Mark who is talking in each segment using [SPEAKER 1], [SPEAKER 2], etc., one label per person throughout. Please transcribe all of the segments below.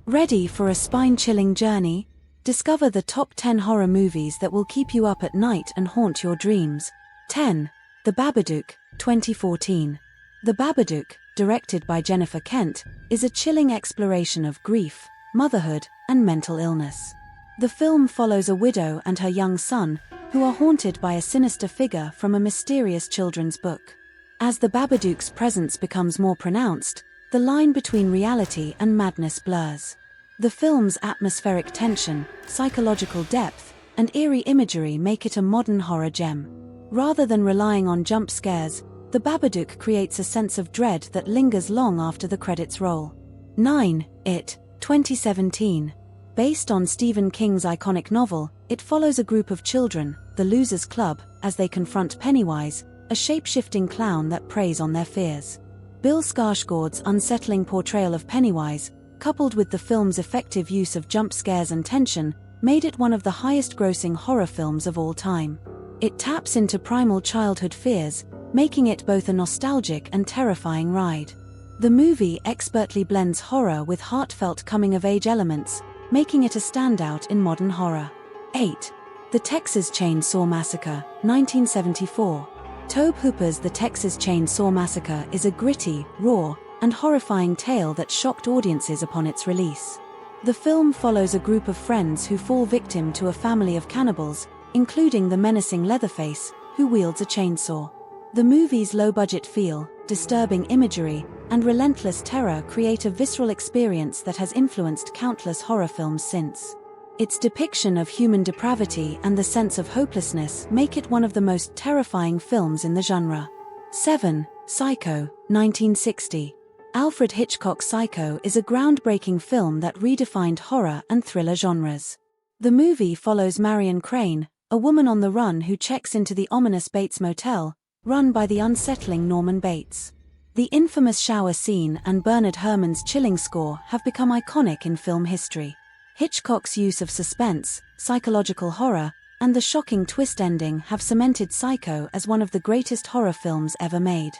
[SPEAKER 1] Ready for a spine-chilling journey? Discover the top 10 horror movies that will keep you up at night and haunt your dreams. 10. The Babadook, 2014. The Babadook, directed by Jennifer Kent, is a chilling exploration of grief, motherhood, and mental illness. The film follows a widow and her young son, who are haunted by a sinister figure from a mysterious children's book. As the Babadook's presence becomes more pronounced, the line between reality and madness blurs. The film's atmospheric tension, psychological depth, and eerie imagery make it a modern horror gem. Rather than relying on jump scares, the Babadook creates a sense of dread that lingers long after the credits roll. 9. It, 2017. Based on Stephen King's iconic novel, it follows a group of children, the Losers Club, as they confront Pennywise, a shape-shifting clown that preys on their fears. Bill Skarsgård's unsettling portrayal of Pennywise, coupled with the film's effective use of jump scares and tension, made it one of the highest-grossing horror films of all time. It taps into primal childhood fears, making it both a nostalgic and terrifying ride. The movie expertly blends horror with heartfelt coming-of-age elements, making it a standout in modern horror. 8. The Texas Chainsaw Massacre, 1974. Tobe Hooper's The Texas Chainsaw Massacre is a gritty, raw, and horrifying tale that shocked audiences upon its release. The film follows a group of friends who fall victim to a family of cannibals, including the menacing Leatherface, who wields a chainsaw. The movie's low-budget feel, disturbing imagery, and relentless terror create a visceral experience that has influenced countless horror films since. Its depiction of human depravity and the sense of hopelessness make it one of the most terrifying films in the genre. 7. Psycho, 1960. Alfred Hitchcock's Psycho is a groundbreaking film that redefined horror and thriller genres. The movie follows Marion Crane, a woman on the run who checks into the ominous Bates Motel, run by the unsettling Norman Bates. The infamous shower scene and Bernard Herrmann's chilling score have become iconic in film history. Hitchcock's use of suspense, psychological horror, and the shocking twist ending have cemented Psycho as one of the greatest horror films ever made.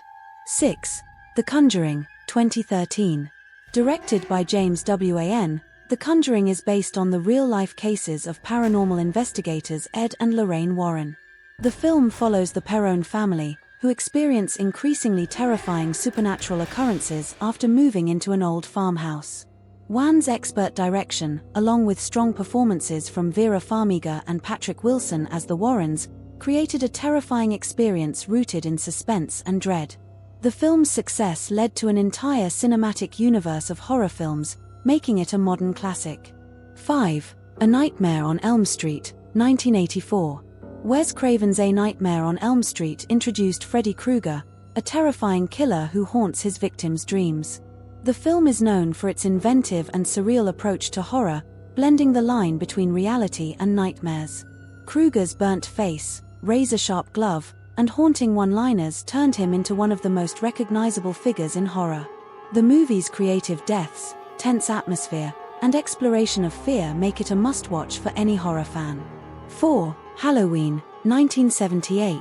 [SPEAKER 1] 6. The Conjuring, 2013. Directed by James Wan, The Conjuring is based on the real-life cases of paranormal investigators Ed and Lorraine Warren. The film follows the Perron family, who experience increasingly terrifying supernatural occurrences after moving into an old farmhouse. Wan's expert direction, along with strong performances from Vera Farmiga and Patrick Wilson as the Warrens, created a terrifying experience rooted in suspense and dread. The film's success led to an entire cinematic universe of horror films, making it a modern classic. 5. A Nightmare on Elm Street, 1984. Wes Craven's A Nightmare on Elm Street introduced Freddy Krueger, a terrifying killer who haunts his victims' dreams. The film is known for its inventive and surreal approach to horror, blending the line between reality and nightmares. Krueger's burnt face, razor-sharp glove, and haunting one-liners turned him into one of the most recognizable figures in horror. The movie's creative deaths, tense atmosphere, and exploration of fear make it a must-watch for any horror fan. 4. Halloween, 1978.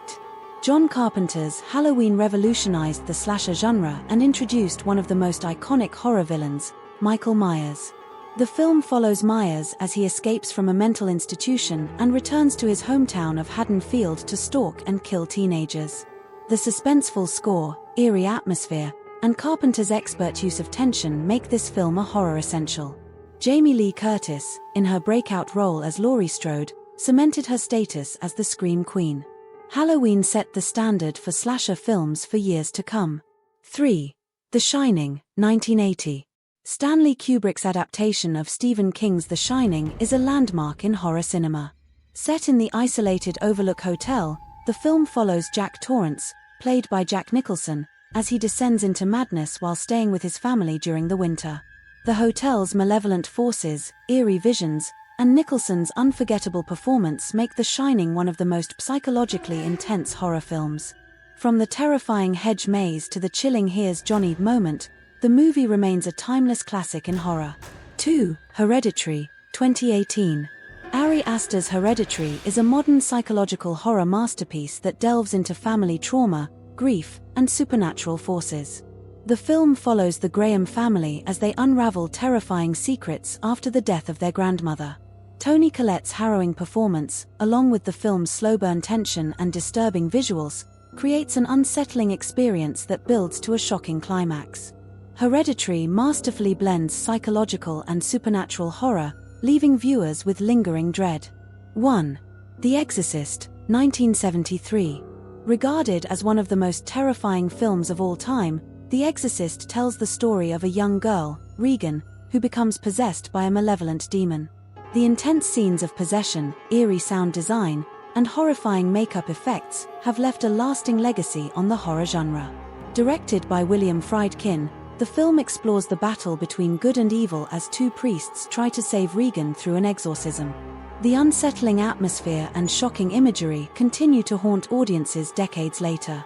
[SPEAKER 1] John Carpenter's Halloween revolutionized the slasher genre and introduced one of the most iconic horror villains, Michael Myers. The film follows Myers as he escapes from a mental institution and returns to his hometown of Haddonfield to stalk and kill teenagers. The suspenseful score, eerie atmosphere, and Carpenter's expert use of tension make this film a horror essential. Jamie Lee Curtis, in her breakout role as Laurie Strode, cemented her status as the Scream Queen. Halloween set the standard for slasher films for years to come. 3. The Shining, 1980. Stanley Kubrick's adaptation of Stephen King's The Shining is a landmark in horror cinema. Set in the isolated Overlook Hotel, the film follows Jack Torrance, played by Jack Nicholson, as he descends into madness while staying with his family during the winter. The hotel's malevolent forces, eerie visions, and Nicholson's unforgettable performance make The Shining one of the most psychologically intense horror films. From the terrifying hedge maze to the chilling "Here's Johnny" moment, the movie remains a timeless classic in horror. 2. Hereditary, 2018. Ari Aster's Hereditary is a modern psychological horror masterpiece that delves into family trauma, grief, and supernatural forces. The film follows the Graham family as they unravel terrifying secrets after the death of their grandmother. Toni Collette's harrowing performance, along with the film's slow-burn tension and disturbing visuals, creates an unsettling experience that builds to a shocking climax. Hereditary masterfully blends psychological and supernatural horror, leaving viewers with lingering dread. 1. The Exorcist, 1973. Regarded as one of the most terrifying films of all time, The Exorcist tells the story of a young girl, Regan, who becomes possessed by a malevolent demon. The intense scenes of possession, eerie sound design, and horrifying makeup effects have left a lasting legacy on the horror genre. Directed by William Friedkin, the film explores the battle between good and evil as two priests try to save Regan through an exorcism. The unsettling atmosphere and shocking imagery continue to haunt audiences decades later.